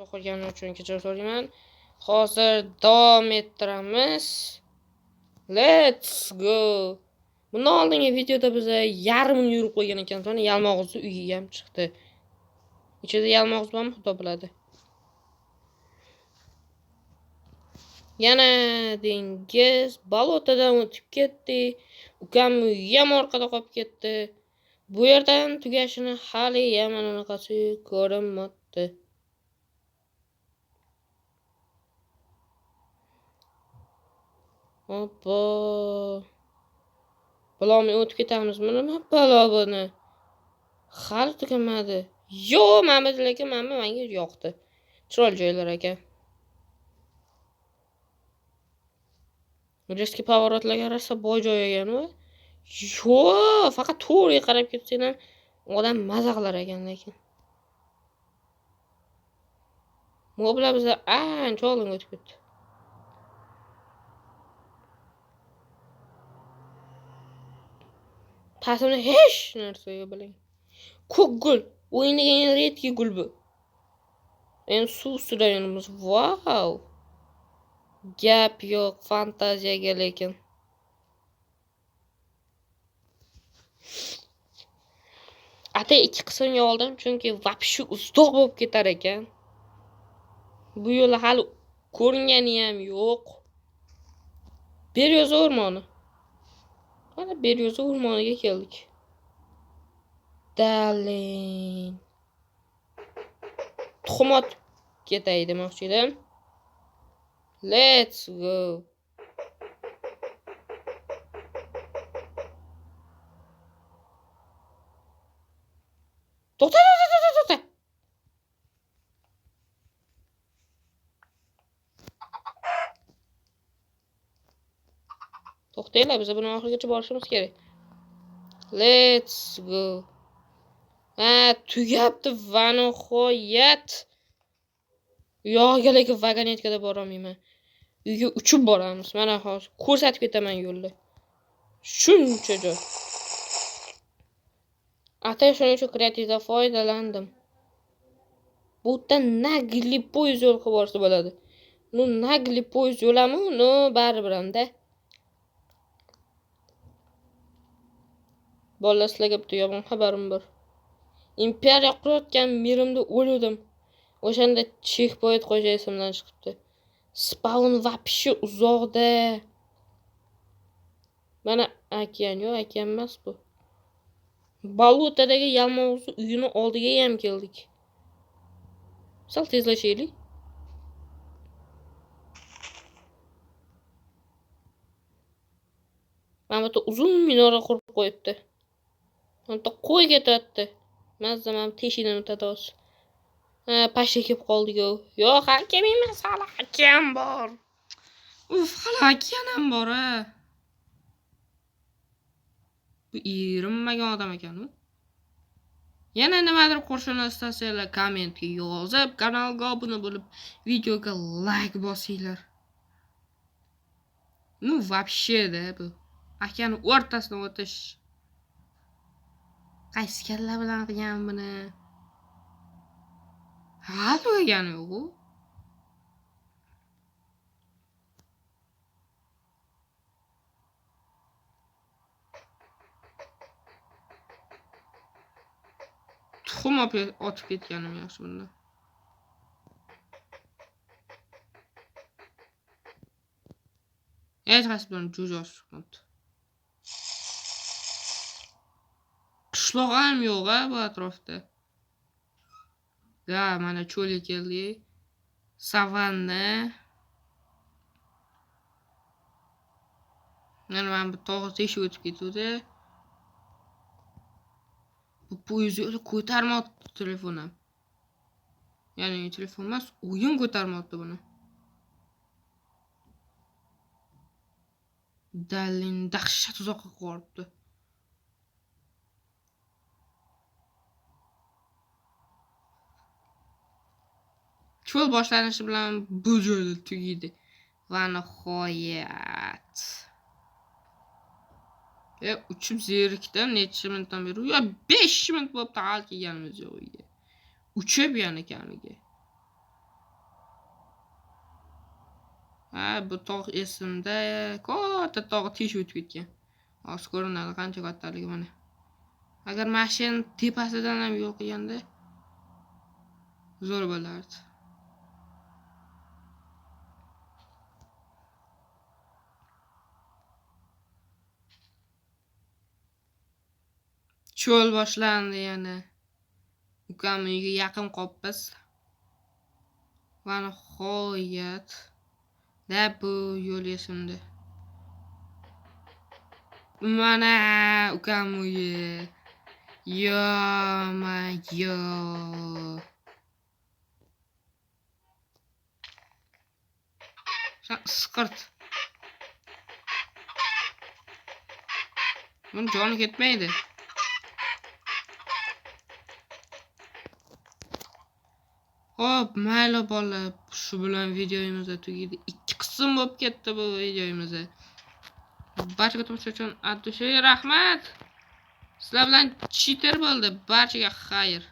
O'qiganim uchun kechirim so'rayman. Hozir davom ettiramiz. Let's go. Bundan oldingi videoda biz yarim kun yurib qo'ygan ekanmiz. Mana yalmog'izni uyiga ham chiqdi. Ichida yalmog'iz bormi, xudo biladi. Yana dengiz balotadan o'tib ketdi. Ukamni uyi ham orqada qolib ketdi. Bu yerdan tugashini hali ham anaqasi ko'rinmoqda. Oppo. Baloni o'tib ketamizmi? Nima balo buni? Hali tugamadi. Yo, mana bu lekin menga yoqdi. Chiroyli joylar ekan. Reski pavorotlarga qarasa boy joy ekan-ku. Yo, faqat to'g'riga qarab ketsang ham odam maza qilar ekan lekin. Mo'blar biza ancha oldin o'tib ketdi. Pasimda hech narsa yo'q biling. Ko'k gul, o'ynagan redki gul bu. Endi suv ustida yuribmiz. Vau. Gap yo'q, fantaziyaga lekin. Ata ikki qismga oldim chunki vapshu uzoq bo'lib ketar ekan. Bu yo'l hali ko'ringani ham yo'q. Beryo'za o'rmoni. Mana Beryo'za o'rmoniga keldik. Dalin. Tuxumot ketay demoqchi edim. Let's go. To'xta. To'xtanglar, biz buni oxirigacha borishimiz kerak. Let's go. Tugabdi va nihoyat. Yo'q, lekin vagonetkada bora olmayman. Uyga uchib boramiz. Mana hozir ko'rsatib ketaman yo'lni. Shuncha joy. Ata shuning uchun kreativdan foydalandim. Bu yerdan nagli poyezd yo'l qilib borsa bo'ladi. Nu nagli poyezd yo'lami? No, baribir ham-da. Bolalar, sizlarga bitta yomon xabarim bor. Imperiya qurayotgan mirimda o'ldim. O'shanda checkpoint qo'yish esimdan chiqibdi. Spawn vapshi uzoqda. Mana okean, yo'q, okean emas bu. Balutadagi yalmog'iz uyini oldiga ham keldik. Sal tezlashaylik. Mana bu uzun minora qurib qo'yibdi. Mana qo'y ketyapti. Mazza-mam teshinani tados. Pashga kelib qoldik-ku. Yo'q, hakem emas, hali hakem bor. Hali hakem ham bor-a. Bu erinmagan odam ekan-ku. Yana nimadir qo'shimcha istasangiz kommentga yozib, kanalga obuna bo'lib, videoga like bosinglar. Nu вообще-da bu. Akani o'rtasidan o'tish. Qaysi kalla bilan qilgan buni? Hal bo'lgani yo'q-ku. Tuxum otib ketganim yaxshi bunda. Hech qaysi bilan jo'joq chiqmadi. Qishloq ham yo'q-a bu atrofda. Mana cho'lga keldik. Savanna. Mana bu tog' teshib o'tib ketuvdi. Bu poyezdni ko'tarmoqda telefon ham. Ya'ni telefon emas, o'yin ko'tarmoqda buni. Dalin dahshat uzoqqa boribdi. Cho'l boshlanishi bilan bu joyda tugaydi. Va nihoyat. Uchib zerikdim necha minutdan beri. 5 minut bo'libdi hali kelganimiz yo'q uyga. Uchib yana kamiga. Ha, bu tog' esimda. Katta tog' teshib o'tib ketgan. Hozir ko'rinadi qancha kattaligi mana. Agar mashina tepasidan ham yo'l qilganda zo'r bo'lardi. Cho'l boshlandi yana. Ukam uyga yaqin qopmiz. Va nihoyat bu yo'l esimda. Mana ukam uyi. Yo. Isqirt. Bunun joni ketmaydi. Hop, mayli bolalar, shu bilan videomiz tugaydi. 2 qism bo'lib ketdi bu videomiz. Barchaga tomosha uchun rahmat. Sizlar bilan cheater bo'ldi. Barchaga xayr.